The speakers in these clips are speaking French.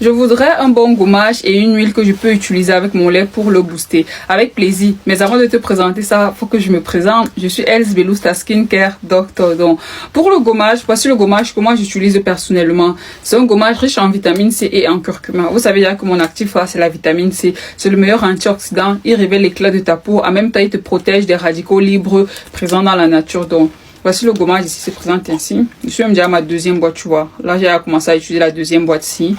Je voudrais un bon gommage et une huile que je peux utiliser avec mon lait pour le booster. Avec plaisir. Mais avant de te présenter ça, faut que je me présente. Je suis Else Belousta Skincare Doctor. Donc, pour le gommage, voici le gommage que moi j'utilise personnellement. C'est un gommage riche en vitamine C et en curcuma. Vous savez déjà que mon actif c'est la vitamine C. C'est le meilleur antioxydant. Il révèle l'éclat de ta peau. En même temps, il te protège des radicaux libres présents dans la nature. Donc, voici le gommage ici, c'est présent ainsi. Je suis même déjà à ma deuxième boîte, tu vois. Là, j'ai commencé à utiliser la deuxième boîte ici.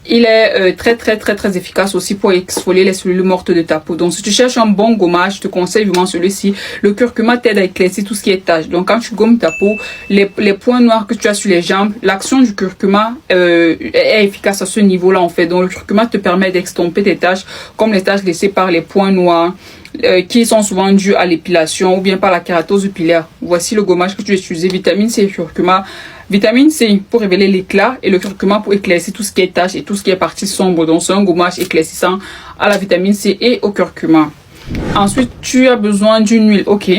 Il est très efficace aussi pour exfolier les cellules mortes de ta peau. Donc, si tu cherches un bon gommage, je te conseille vraiment celui-ci. Le curcuma t'aide à éclaircir tout ce qui est taches. Donc, quand tu gommes ta peau, les points noirs que tu as sur les jambes, l'action du curcuma est efficace à ce niveau-là, en fait. Donc, le curcuma te permet d'extomper tes taches, comme les taches laissées par les points noirs, qui sont souvent dus à l'épilation ou bien par la kératose pilaire. Voici le gommage que tu vas utiliser. Vitamine C et curcuma. Vitamine C pour révéler l'éclat et le curcuma pour éclaircir tout ce qui est taches et tout ce qui est partie sombre. Donc c'est un gommage éclaircissant à la vitamine C et au curcuma. Ensuite, tu as besoin d'une huile. Ok.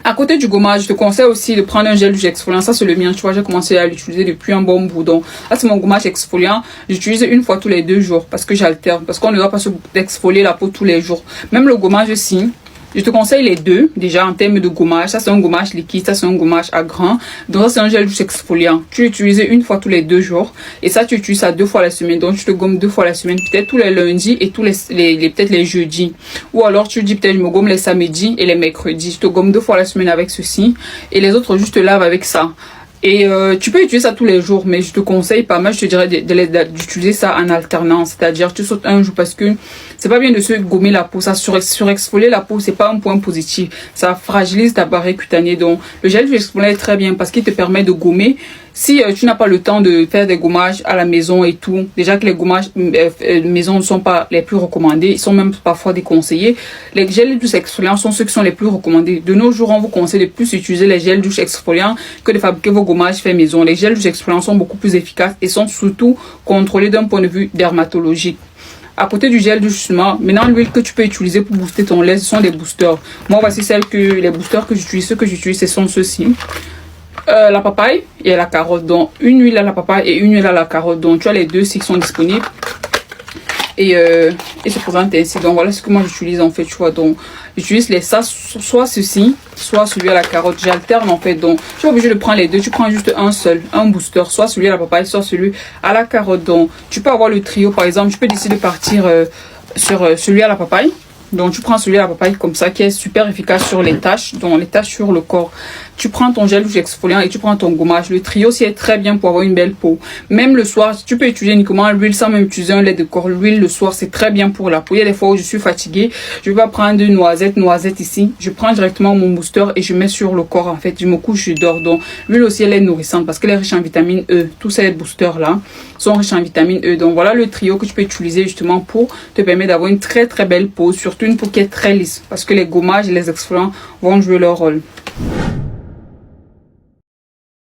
À côté du gommage, je te conseille aussi de prendre un gel douche exfoliant. Ça, c'est le mien. Tu vois, j'ai commencé à l'utiliser depuis un bon bout. Donc, là, c'est mon gommage exfoliant. J'utilise une fois tous les 2 jours parce que j'alterne. Parce qu'on ne doit pas se exfolier la peau tous les jours. Même le gommage aussi. Je te conseille les deux, déjà en termes de gommage. Ça, c'est un gommage liquide, ça, c'est un gommage à grains. Donc, ça, c'est un gel douche exfoliant. Tu l'utilises une fois tous les 2 jours. Et ça, tu utilises ça 2 fois la semaine. Donc, tu te gommes 2 fois la semaine, peut-être tous les lundis et tous peut-être les jeudis. Ou alors, tu dis peut-être, je me gomme les samedis et les mercredis. Je te gomme 2 fois la semaine avec ceci. Et les autres, juste te lave avec ça. Et tu peux utiliser ça tous les jours, mais je te conseille pas mal, je te dirais d'utiliser ça en alternance. C'est-à-dire, tu sautes un jour parce que c'est pas bien de se gommer la peau. Ça surexfolier la peau, c'est pas un point positif. Ça fragilise ta barrière cutanée. Donc, le gel exfoliant est très bien parce qu'il te permet de gommer. Si tu n'as pas le temps de faire des gommages à la maison et tout, déjà que les gommages maison ne sont pas les plus recommandés, ils sont même parfois déconseillés. Les gels douche exfoliants sont ceux qui sont les plus recommandés. De nos jours, on vous conseille de plus utiliser les gels douche exfoliants que de fabriquer vos gommages faits maison. Les gels douche exfoliants sont beaucoup plus efficaces et sont surtout contrôlés d'un point de vue dermatologique. À côté du gel douche, maintenant l'huile que tu peux utiliser pour booster ton lait, ce sont des boosters. Moi, voici les boosters que j'utilise. Ceux que j'utilise, ce sont ceux-ci. La papaye et la carotte. Donc une huile à la papaye et une huile à la carotte. Donc tu as les deux qui sont disponibles et se présentent ainsi. Donc voilà ce que moi j'utilise en fait, tu vois. Donc j'utilise soit ceci, soit celui à la carotte. J'alterne en fait. Donc tu es obligé de prendre les deux. Tu prends juste un booster, soit celui à la papaye, soit celui à la carotte. Donc tu peux avoir le trio par exemple. Tu peux décider de partir sur celui à la papaye. Donc tu prends celui à la papaye comme ça qui est super efficace sur les taches, donc les taches sur le corps. Tu prends ton gel douche exfoliant et tu prends ton gommage. Le trio aussi est très bien pour avoir une belle peau. Même le soir, tu peux utiliser uniquement l'huile sans même utiliser un lait de corps. L'huile le soir, c'est très bien pour la peau. Il y a des fois où je suis fatiguée, je vais pas prendre de noisette ici. Je prends directement mon booster et je mets sur le corps en fait. Je me couche, je dors. Donc l'huile aussi elle est nourrissante parce qu'elle est riche en vitamine E. Tous ces boosters là sont riches en vitamine E. Donc voilà le trio que tu peux utiliser justement pour te permettre d'avoir une très belle peau, surtout une peau qui est très lisse parce que les gommages et les exfoliants vont jouer leur rôle.